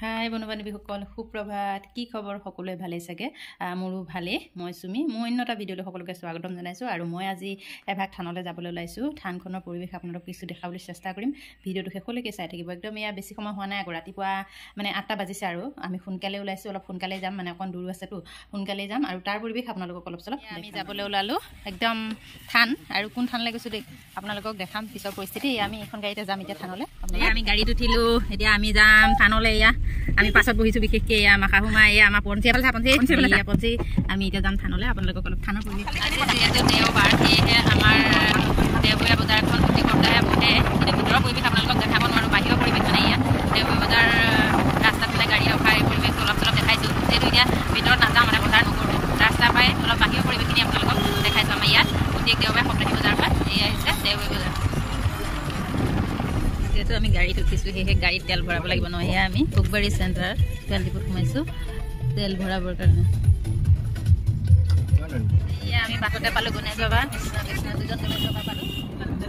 হাই বন্ধু-বান্ধৱীসকল, সুপ্ৰভাত। কি খবৰ? সকলোৱে ভালেই চাগে? মোৰো ভালেই। মই চুমি। মই অন্য এটা ভিডিঅ'লৈ সকলোকে স্বাগতম জনাইছোঁ। আৰু মই আজি এভাগ থানলৈ যাবলৈ ওলাইছোঁ। থানখনৰ পৰিৱেশ আপোনালোকক কিছু দেখাবলৈ চেষ্টা কৰিম। ভিডিঅ'টো শেষলৈকে চাই থাকিব। একদম এয়া বেছি সময় হোৱা নাই আকৌ, ৰাতিপুৱা মানে 8টা বাজিছে আৰু আমি সোনকালে ওলাইছোঁ। অলপ সোনকালে যাম, মানে অকণ দূৰ আছেতো, সোনকালে যাম আৰু তাৰ পৰিৱেশ আপোনালোকক অলপ চলপ আমি যাবলৈ ওলালোঁ। একদম থান, আৰু কোন থানলৈ গৈছোঁ আপোনালোকক দেখাম পিছৰ পৰিস্থিতি। আমি এখন গাড়ীতে যাম এতিয়া থানলৈ। আমি গাড়ীত উঠিলোঁ, এতিয়া আমি যাম থানলৈ। এয়া আমি পাছত বহিছোঁ, বিশেষকৈ এয়া আমাৰ শাহুমা, এয়া আমাৰ পঞ্চী আমি এতিয়া যাম থানলৈ। আপোনালোকক অলপ থানৰ পৰিৱেশ যিহেতু দেওবাৰ, সেয়েহে আমাৰ দেওবৰীয়া বজাৰখন প্ৰতি সপ্তাহে বহে। কিন্তু ভিতৰৰ পৰিৱেশ আপোনালোকক দেখাব নোৱাৰোঁ, বাহিৰৰ পৰিৱেশ মানে ইয়াত দেওবৰীয়া বজাৰ ৰাস্তাত মানে গাড়ী ৰখা এই পৰিৱেশটো অলপ চলপ দেখাইছোঁ। যিহেতু এতিয়া ভিতৰত নাযাওঁ, মানে বজাৰ নকৰোঁ, ৰাস্তাৰ পৰাই অলপ বাহিৰৰ পৰিৱেশখিনি আপোনালোকক দেখাইছোঁ। আমাৰ ইয়াত প্ৰত্যেক দেওবাৰে সপ্তাহিক বজাৰ হয়। এয়া হৈছে দেওবৰীয়া বজাৰ। যিহেতু আমি গাড়ীত উঠিছোঁ, সেয়েহে গাড়ীত তেল ভৰাব লাগিব নহয়। এয়া আমি ফুকবাৰী চেণ্টাৰ তেল ডিপুত সোমাইছোঁ তেল ভৰাবৰ কাৰণে। এয়া আমি বাটতে পালোঁ গণেশ বাবা, কৃষ্ণ দুজন গণেশ বাবা পালোঁ বাটতে।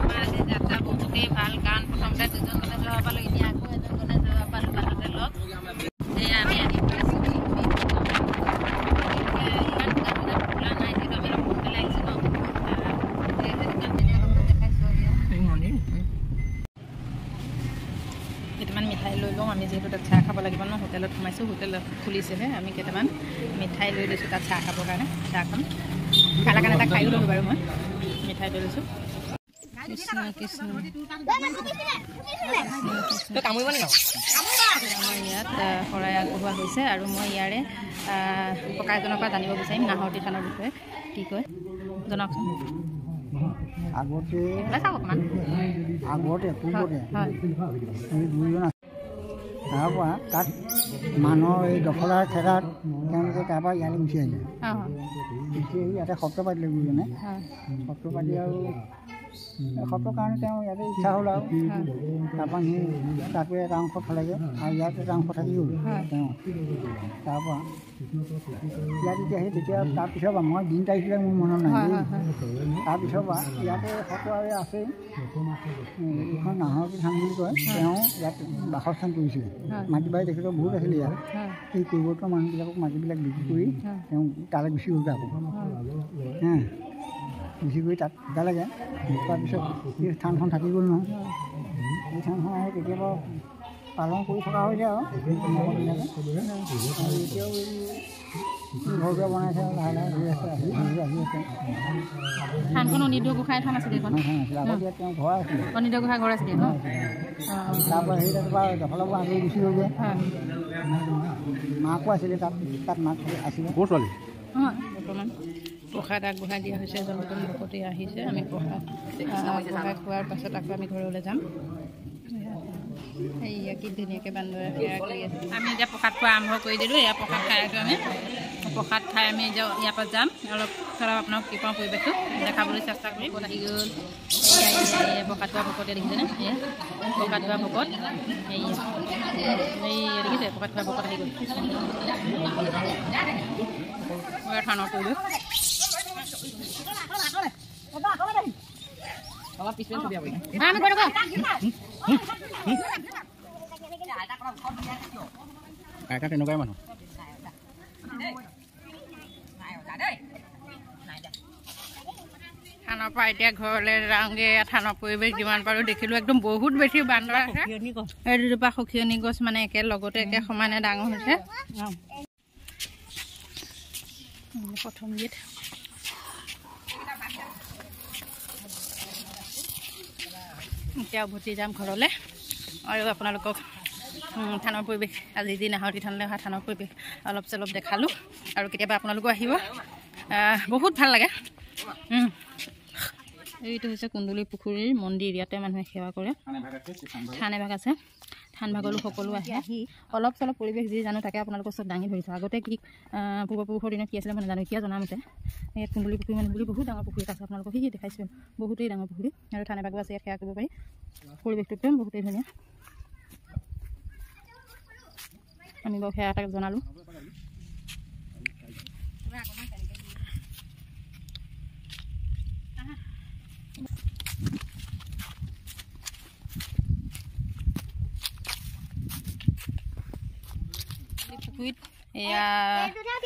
আমাৰ আজি যাত্ৰা বহুতেই ভাল, কাৰণ প্ৰথমতে দুজন গণেশ বাবা পালোঁ, এতিয়া আকৌ এজন গণেশ বাবা পালোঁ বাটতে লগ। এয়া আমি আহি পাইছোঁ। কেইটামান মিঠাই লৈ লওঁ, আমি যিহেতু তাত চাহ খাব লাগিব ন। হোটেলত সোমাইছোঁ, হোটেলত খুলিছেহে। আমি কেইটামান মিঠাই লৈ লৈছোঁ তাত চাহ খাবৰ কাৰণে। চাহখন খালা কাৰণে তাক খায়ো ল'লোঁ বাৰু। মই মিঠাই লৈ লৈছোঁ। কৃষ্ণ কৃষ্ণ আমাৰ ইয়াত শৰাই আগবঢ়োৱা হৈছে। আৰু মই ইয়াৰে ককা এজনৰ পৰা জানিব বিচাৰিম নাহৰতি থানৰ বিষয়ে কি কয়, জনাওকচোন। আগতে পূৰ্বতে এই দুজন আছে। তাৰপৰা তাত মানুহৰ এই দখলাৰ থেৰাত তেওঁলোকে তাৰপৰা ইয়ালৈ গুচি আহিলে। গুচি আহি ইয়াতে সত্ৰ পাতিলে গুৰুজনে। সত্ৰ পাতি আৰু সত্ৰৰ কাৰণে তেওঁ ইয়াতে ইচ্ছা হ'ল আৰু তাৰপৰা নি তাতো এটা অংশ থ'লেগৈ আৰু ইয়াত এটা অংশ থাকি গ'ল তেওঁ। তাৰপৰা ইয়াত এতিয়া সেই তেতিয়া তাৰপিছৰ পৰা মই দিন তাৰিখবিলাক মোৰ মনত নাই দেই। তাৰপিছৰ পৰা ইয়াতে সত্ৰ আৰু আছেই। এইখন নাহৰতি থান বুলি কয়। তেওঁ ইয়াত বাসস্থান কৰিছিলে। মাটি বাৰী তেখেতৰ বহুত আছিলে ইয়াত। সেই পূৰ্বতৰ মানুহবিলাকক মাটিবিলাক বিক্ৰী কৰি তেওঁ তালৈ গুচি গ'ল আকৌ। গুচি গৈ তাত লাগে। তাৰপিছত এই থানখন থাকি গ'ল নহয়। এই থানখন আৰু কেতিয়াবা পালন কৰি থকা হৈছে আৰু এতিয়াও ঘৰ দুৱাৰ বনাইছে আৰু লাহে লাহে হৈ আছে, আহি আছে। থানখন অনিৰুদ্ধ গোসাঁই থান আছিলে। আগত ইয়াত তেওঁ ঘৰ আছিলে, অনিৰুদ্ধ গোসাঁই ঘৰ আছিলে ন। তাৰপৰা সেই তাৰপৰা দখলাবোৰ আঁতৰি গুচি গ'লগৈ। মাকো আছিলে তাত মাক আছিলে। ছোৱালী বৰ্তমান প্ৰসাদ আগবঢ়াই দিয়া হৈছে। এজন নতুন ভকতি আহিছে। আমি প্ৰসাদ আগবঢ়াই খোৱাৰ পাছত আকৌ আমি ঘৰলৈ যাম। এয়া কি ধুনীয়াকৈ বান্দৰে সেৱা কৰি আছে। আমি এতিয়া প্ৰসাদ খোৱা আৰম্ভ কৰি দিলোঁ। এয়া প্ৰসাদ খাই আছোঁ। আমি প্ৰসাদ খাই আমি ইয়াৰ পৰা যাম। অলপ আপোনাক কি পাওঁ পৰিৱেশটো দেখাবলৈ চেষ্টা কৰিম। ক'ত আহি গ'ল প্ৰসাদ খোৱা ভকতে দেখিছেনে? এয়া প্ৰসাদ খোৱা ভকত। এই দেখিছে প্ৰসাদ খোৱা ভকত আহি গ'ল। থানৰ পৰিৱেশ অলপ পিছলৈ ছবি আপুনি তেনেকুৱাই মানুহ। থানৰ পৰা এতিয়া ঘৰলৈ যাওঁগৈ। থানৰ পৰিৱেশ যিমান পাৰোঁ দেখিলোঁ। একদম বহুত বেছি বান্দৰ আছে। এই দুজোপা সখিয়নি গছ মানে একে লগতে একে সমানে ডাঙৰ হৈছে। প্ৰথম গীত এতিয়া উভতি যাম ঘৰলৈ। আৰু আপোনালোকক থানৰ পৰিৱেশ, আজি যি নাহৰতি থানলৈ অহা থানৰ পৰিৱেশ অলপ চলপ দেখালোঁ। আৰু কেতিয়াবা আপোনালোকো আহিব, বহুত ভাল লাগে। এইটো হৈছে কুন্দলী পুখুৰীৰ মন্দিৰ। ইয়াতে মানুহে সেৱা কৰে। থান এভাগ আছে। থান ভাগলৈ সকলো আহে। অলপ চলপ পৰিৱেশ যি জানো তাকে আপোনালোকৰ চব দাঙি ধৰিছোঁ। আগতে কি পূৰ্বপুৰুষৰ দিনত কি আছিলে মই নাজানো। এতিয়া জনামতে ইয়াত কুন্দলী পুখুৰী মানে বুলি বহুত ডাঙৰ পুখুৰী আছে। আপোনালোকক সেই দেখাইছোঁ, বহুতেই ডাঙৰ পুখুৰী। আৰু থান এভাগো আছে, ইয়াত সেৱা কৰিব পাৰি। পৰিৱেশটো একদম বহুতেই ধুনীয়া। আমি বাৰু সেয়া এটাক জনালোঁ। পুখুৰীত এয়া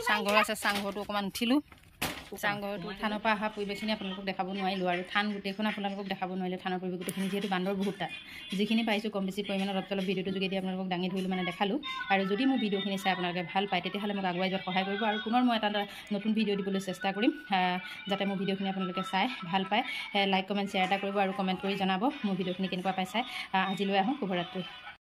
চাংঘৰ আছে চাংঘৰটো অকণমান উঠিলোঁ চাংঘৰটো থানৰ পৰা অহা পৰিৱেশখিনি আপোনালোকক দেখাব নোৱাৰিলোঁ আৰু থান গোটেইখন আপোনালোকক দেখাব নোৱাৰিলোঁ থানৰ পৰিৱেশ গোটেইখিনি যিহেতু বান্দৰ বহুত তাত যিখিনি পাইছোঁ কম বেছি পৰিমাণত অলপ চলপ ভিডিঅ'টোৰ যোগেদি আপোনালোকক দাঙি ধৰিলোঁ মানে দেখালোঁ আৰু যদি মোৰ ভিডিঅ'খিনি চাই আপোনালোকে ভাল পায় তেতিয়াহ'লে মোক আগুৱাই যোৱাত সহায় কৰিব আৰু পুনৰ মই এটা নতুন ভিডিঅ' দিবলৈ চেষ্টা কৰিম যাতে মোৰ ভিডিঅ'খিনি আপোনালোকে চাই ভাল পায় লাইক কমেণ্ট শ্বেয়াৰ এটা কৰিব আৰু কমেণ্ট কৰি জনাব মোৰ ভিডিঅ'খিনি কেনেকুৱা পাই চাই আজিলৈ আহোঁ শুভৰাত্ৰি